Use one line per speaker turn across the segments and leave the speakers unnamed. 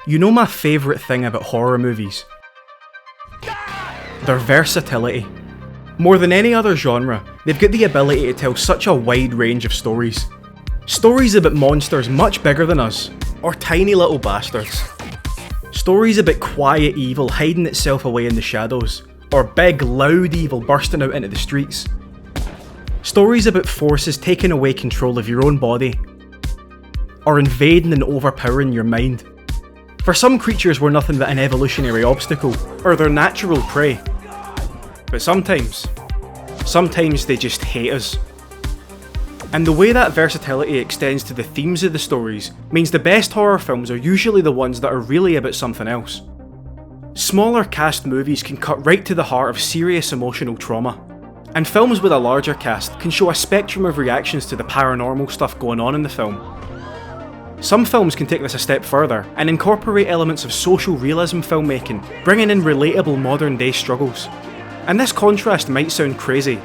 You know my favourite thing about horror movies? Their versatility. More than any other genre, they've got the ability to tell such a wide range of stories. Stories about monsters much bigger than us, or tiny little bastards. Stories about quiet evil hiding itself away in the shadows, or big loud evil bursting out into the streets. Stories about forces taking away control of your own body, or invading and overpowering your mind. For some creatures were nothing but an evolutionary obstacle, or their natural prey. But sometimes they just hate us. And the way that versatility extends to the themes of the stories means the best horror films are usually the ones that are really about something else. Smaller cast movies can cut right to the heart of serious emotional trauma, and films with a larger cast can show a spectrum of reactions to the paranormal stuff going on in the film. Some films can take this a step further and incorporate elements of social realism filmmaking, bringing in relatable modern day struggles. And this contrast might sound crazy,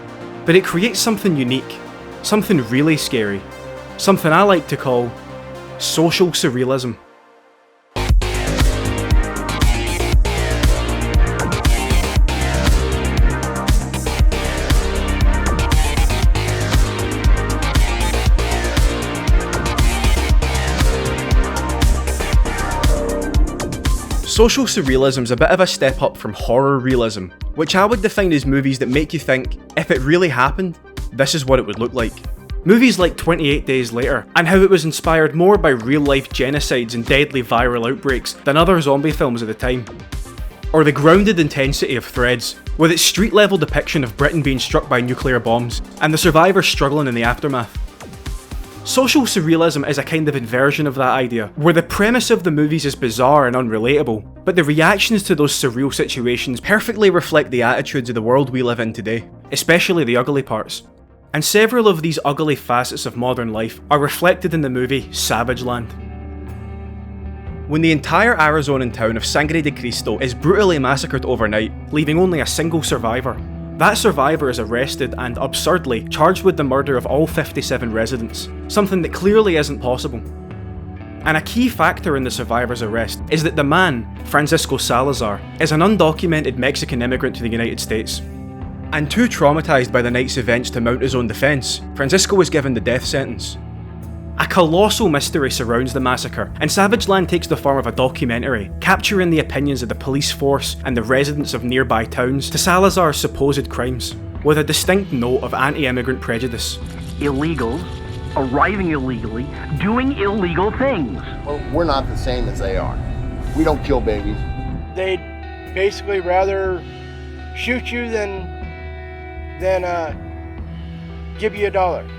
but it creates something unique, something really scary, something I like to call social surrealism. Social surrealism is a bit of a step up from horror realism, which I would define as movies that make you think, if it really happened, this is what it would look like. Movies like 28 Days Later, and how it was inspired more by real-life genocides and deadly viral outbreaks than other zombie films of the time. Or the grounded intensity of Threads, with its street-level depiction of Britain being struck by nuclear bombs, and the survivors struggling in the aftermath. Social surrealism is a kind of inversion of that idea, where the premise of the movies is bizarre and unrelatable, but the reactions to those surreal situations perfectly reflect the attitudes of the world we live in today, especially the ugly parts. And several of these ugly facets of modern life are reflected in the movie Savageland. When the entire Arizonan town of Sangre de Cristo is brutally massacred overnight, leaving only a single survivor, that survivor is arrested and, absurdly, charged with the murder of all 57 residents, something that clearly isn't possible. And a key factor in the survivor's arrest is that the man, Francisco Salazar, is an undocumented Mexican immigrant to the United States. And too traumatised by the night's events to mount his own defence, Francisco was given the death sentence. A colossal mystery surrounds the massacre, and Savageland takes the form of a documentary, capturing the opinions of the police force and the residents of nearby towns to Salazar's supposed crimes, with a distinct note of anti-immigrant prejudice.
Illegals, arriving illegally, doing illegal things.
Well, we're not the same as they are. We don't kill babies.
They'd basically rather shoot you than give you $1.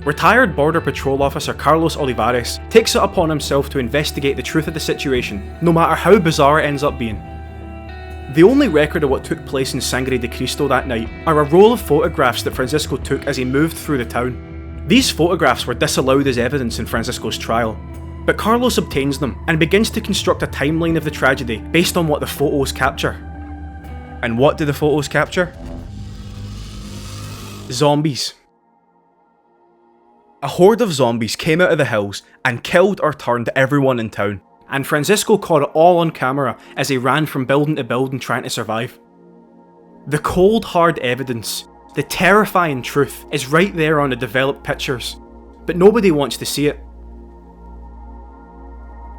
Retired Border Patrol Officer Carlos Olivares takes it upon himself to investigate the truth of the situation, no matter how bizarre it ends up being. The only record of what took place in Sangre de Cristo that night are a roll of photographs that Francisco took as he moved through the town. These photographs were disallowed as evidence in Francisco's trial, but Carlos obtains them and begins to construct a timeline of the tragedy based on what the photos capture. And what do the photos capture? Zombies. A horde of zombies came out of the hills and killed or turned everyone in town, and Francisco caught it all on camera as he ran from building to building trying to survive. The cold hard evidence, the terrifying truth, is right there on the developed pictures, but nobody wants to see it.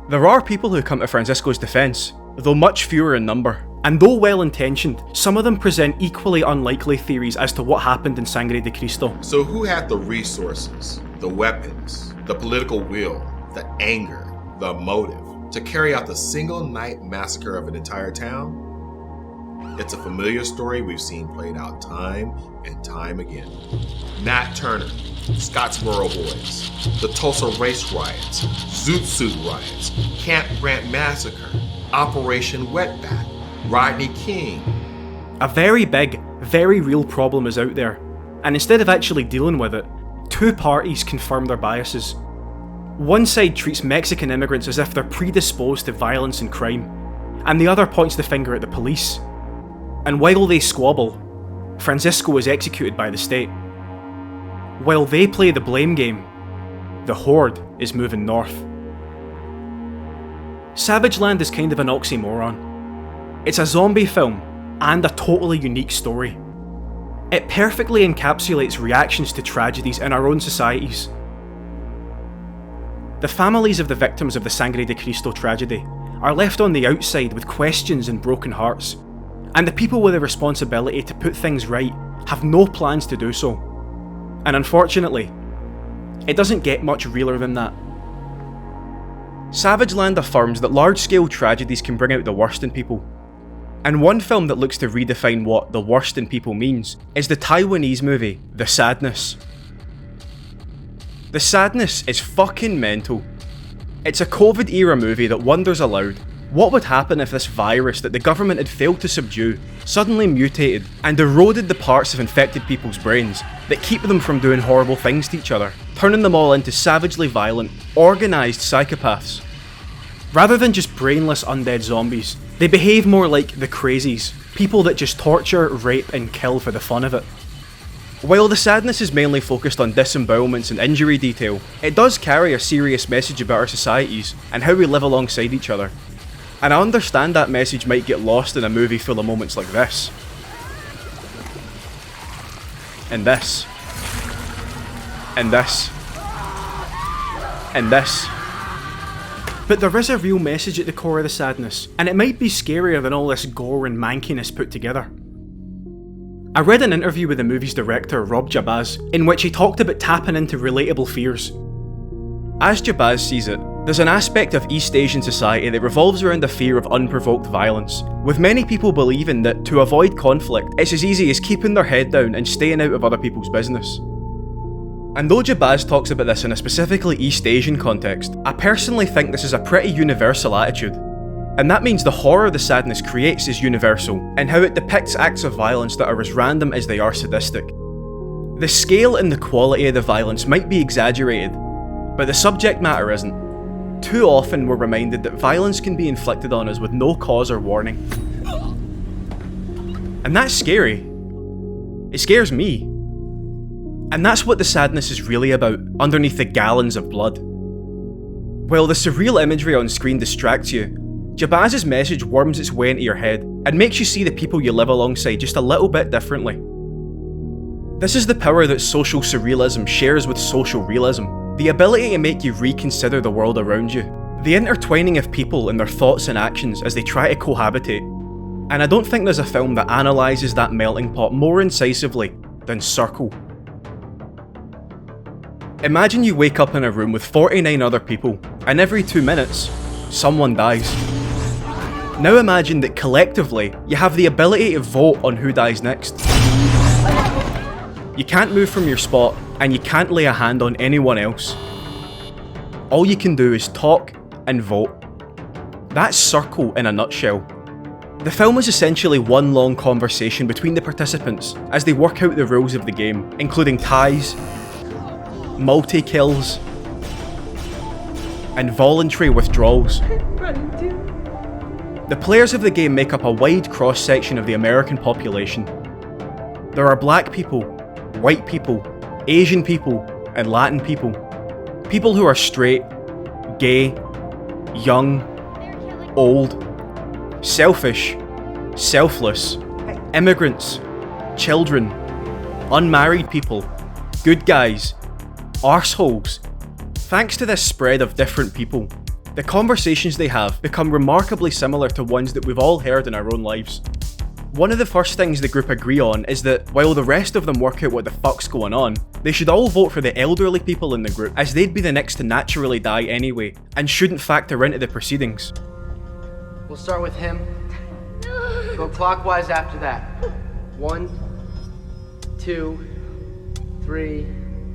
There are people who come to Francisco's defence, though much fewer in number, and though well intentioned, some of them present equally unlikely theories as to what happened in Sangre de Cristo.
So who had the resources, the weapons, the political will, the anger, the motive to carry out the single night massacre of an entire town? It's a familiar story we've seen played out time and time again. Nat Turner, Scottsboro Boys, the Tulsa Race Riots, Zoot Suit Riots, Camp Grant Massacre, Operation Wetback, Rodney King.
A very big, very real problem is out there, and instead of actually dealing with it, two parties confirm their biases. One side treats Mexican immigrants as if they're predisposed to violence and crime, and the other points the finger at the police. And while they squabble, Francisco is executed by the state. While they play the blame game, the horde is moving north. Savageland is kind of an oxymoron. It's a zombie film and a totally unique story. It perfectly encapsulates reactions to tragedies in our own societies. The families of the victims of the Sangre de Cristo tragedy are left on the outside with questions and broken hearts, and the people with the responsibility to put things right have no plans to do so. And unfortunately, it doesn't get much realer than that. Savageland affirms that large-scale tragedies can bring out the worst in people. And one film that looks to redefine what the worst in people means is the Taiwanese movie, The Sadness. The Sadness is fucking mental. It's a COVID-era movie that wonders aloud, what would happen if this virus that the government had failed to subdue suddenly mutated and eroded the parts of infected people's brains that keep them from doing horrible things to each other, turning them all into savagely violent, organised psychopaths. Rather than just brainless undead zombies, they behave more like the crazies, people that just torture, rape and kill for the fun of it. While The Sadness is mainly focused on disembowelments and injury detail, it does carry a serious message about our societies and how we live alongside each other. And I understand that message might get lost in a movie full of moments like this. And this. And this. And this. But there is a real message at the core of The Sadness, and it might be scarier than all this gore and mankiness put together. I read an interview with the movie's director, Rob Jabaz, in which he talked about tapping into relatable fears. As Jabaz sees it, there's an aspect of East Asian society that revolves around the fear of unprovoked violence, with many people believing that to avoid conflict, it's as easy as keeping their head down and staying out of other people's business. And though Jabaz talks about this in a specifically East Asian context, I personally think this is a pretty universal attitude. And that means the horror The Sadness creates is universal, and how it depicts acts of violence that are as random as they are sadistic. The scale and the quality of the violence might be exaggerated, but the subject matter isn't. Too often we're reminded that violence can be inflicted on us with no cause or warning. And that's scary. It scares me. And that's what The Sadness is really about, underneath the gallons of blood. While the surreal imagery on screen distracts you, Jabaz's message worms its way into your head and makes you see the people you live alongside just a little bit differently. This is the power that social surrealism shares with social realism, the ability to make you reconsider the world around you, the intertwining of people and their thoughts and actions as they try to cohabitate. And I don't think there's a film that analyses that melting pot more incisively than Circle. Imagine you wake up in a room with 49 other people, and every 2 minutes, someone dies. Now imagine that collectively, you have the ability to vote on who dies next. You can't move from your spot, and you can't lay a hand on anyone else. All you can do is talk and vote. That's Circle in a nutshell. The film is essentially one long conversation between the participants as they work out the rules of the game, including ties, multi-kills, and voluntary withdrawals. The players of the game make up a wide cross-section of the American population. There are black people, white people, Asian people, and Latin people. People who are straight, gay, young, old, selfish, selfless, immigrants, children, unmarried people, good guys, arseholes. Thanks to this spread of different people, the conversations they have become remarkably similar to ones that we've all heard in our own lives. One of the first things the group agree on is that while the rest of them work out what the fuck's going on, they should all vote for the elderly people in the group, as they'd be the next to naturally die anyway, and shouldn't factor into the proceedings.
We'll start with him. Go clockwise after that. 1, 2, 3.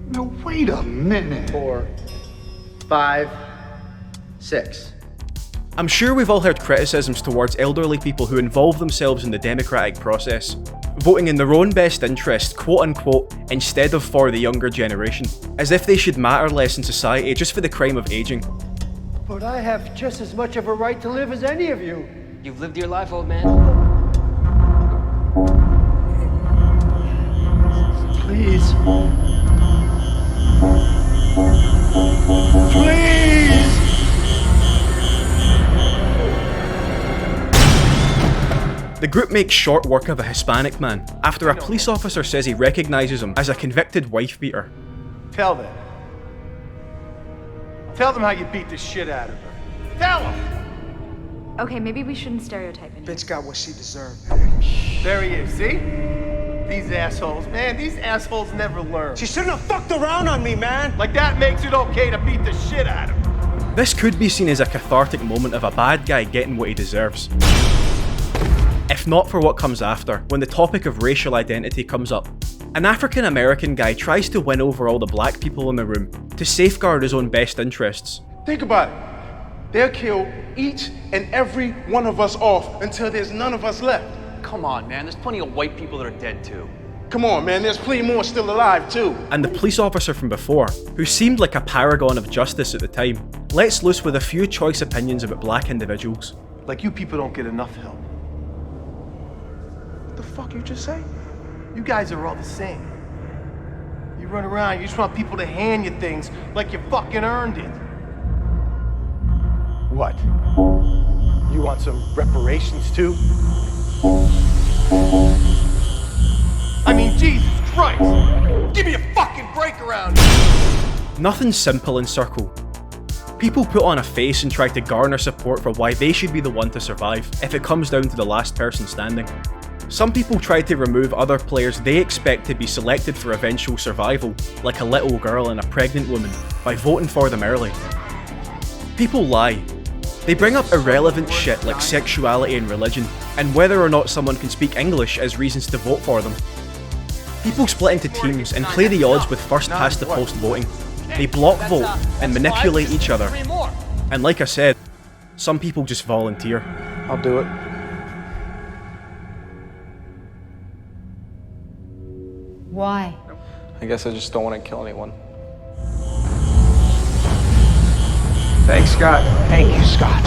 No, wait a minute.
4, 5, 6.
I'm sure we've all heard criticisms towards elderly people who involve themselves in the democratic process, voting in their own best interest, quote unquote, instead of for the younger generation, as if they should matter less in society just for the crime of aging.
But I have just as much of a right to live as any of you.
You've lived your life, old man.
Please. Please!
The group makes short work of a Hispanic man after a police officer says he recognises him as a convicted wife beater.
Tell them. Tell them how you beat the shit out of her. Tell them!
Okay, maybe we shouldn't stereotype anyone.
Bitch got what she deserved, man.
There he is, see? These assholes, man, these assholes never learn.
She shouldn't have fucked around on me, man.
Like that makes it okay to beat the shit out of her.
This could be seen as a cathartic moment of a bad guy getting what he deserves. If not for what comes after, when the topic of racial identity comes up. An African American guy tries to win over all the black people in the room to safeguard his own best interests.
Think about it. They'll kill each and every one of us off until there's none of us left.
Come on, man. There's plenty of white people that are dead too.
Come on, man. There's plenty more still alive too.
And the police officer from before, who seemed like a paragon of justice at the time, lets loose with a few choice opinions about black individuals.
Like you people don't get enough help.
What the fuck you just say?
You guys are all the same. You run around, you just want people to hand you things like you fucking earned it. What? You want some reparations too? I mean, Jesus Christ! Give me a fucking break around here!
Nothing's simple in Circle. People put on a face and try to garner support for why they should be the one to survive if it comes down to the last person standing. Some people try to remove other players they expect to be selected for eventual survival, like a little girl and a pregnant woman, by voting for them early. People lie. They bring up irrelevant shit like sexuality and religion, and whether or not someone can speak English as reasons to vote for them. People split into teams and play the odds with first past the post voting. They block vote and manipulate each other. And like I said, some people just volunteer.
I'll do it.
Why?
I guess I just don't want to kill anyone.
Thanks, Scott. Thank you, Scott.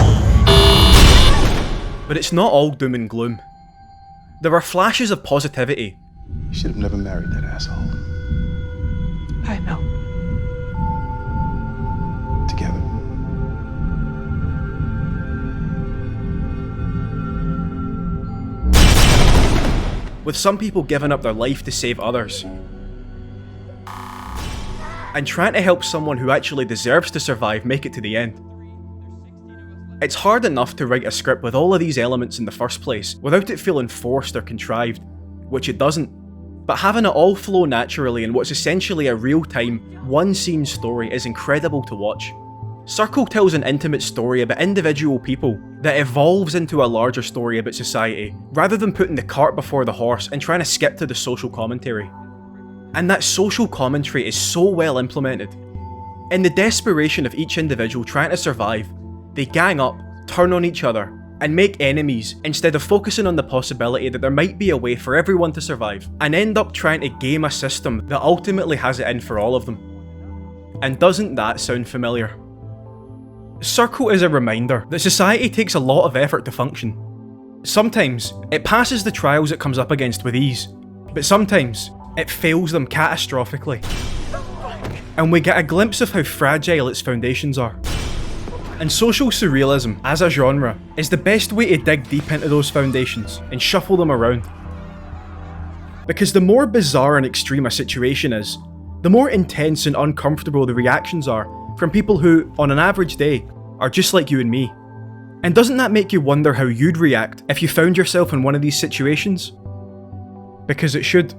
But it's not all doom and gloom. There are flashes of positivity.
You should have never married that asshole.
I know.
Together.
With some people giving up their life to save others. And trying to help someone who actually deserves to survive make it to the end. It's hard enough to write a script with all of these elements in the first place without it feeling forced or contrived, which it doesn't. But having it all flow naturally in what's essentially a real-time, one-scene story is incredible to watch. Circle tells an intimate story about individual people that evolves into a larger story about society, rather than putting the cart before the horse and trying to skip to the social commentary. And that social commentary is so well implemented. In the desperation of each individual trying to survive, they gang up, turn on each other, and make enemies instead of focusing on the possibility that there might be a way for everyone to survive, and end up trying to game a system that ultimately has it in for all of them. And doesn't that sound familiar? Circle is a reminder that society takes a lot of effort to function. Sometimes, it passes the trials it comes up against with ease, but sometimes, it fails them catastrophically. And we get a glimpse of how fragile its foundations are. And social surrealism, as a genre, is the best way to dig deep into those foundations and shuffle them around. Because the more bizarre and extreme a situation is, the more intense and uncomfortable the reactions are from people who, on an average day, are just like you and me. And doesn't that make you wonder how you'd react if you found yourself in one of these situations? Because it should.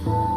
Surrealism.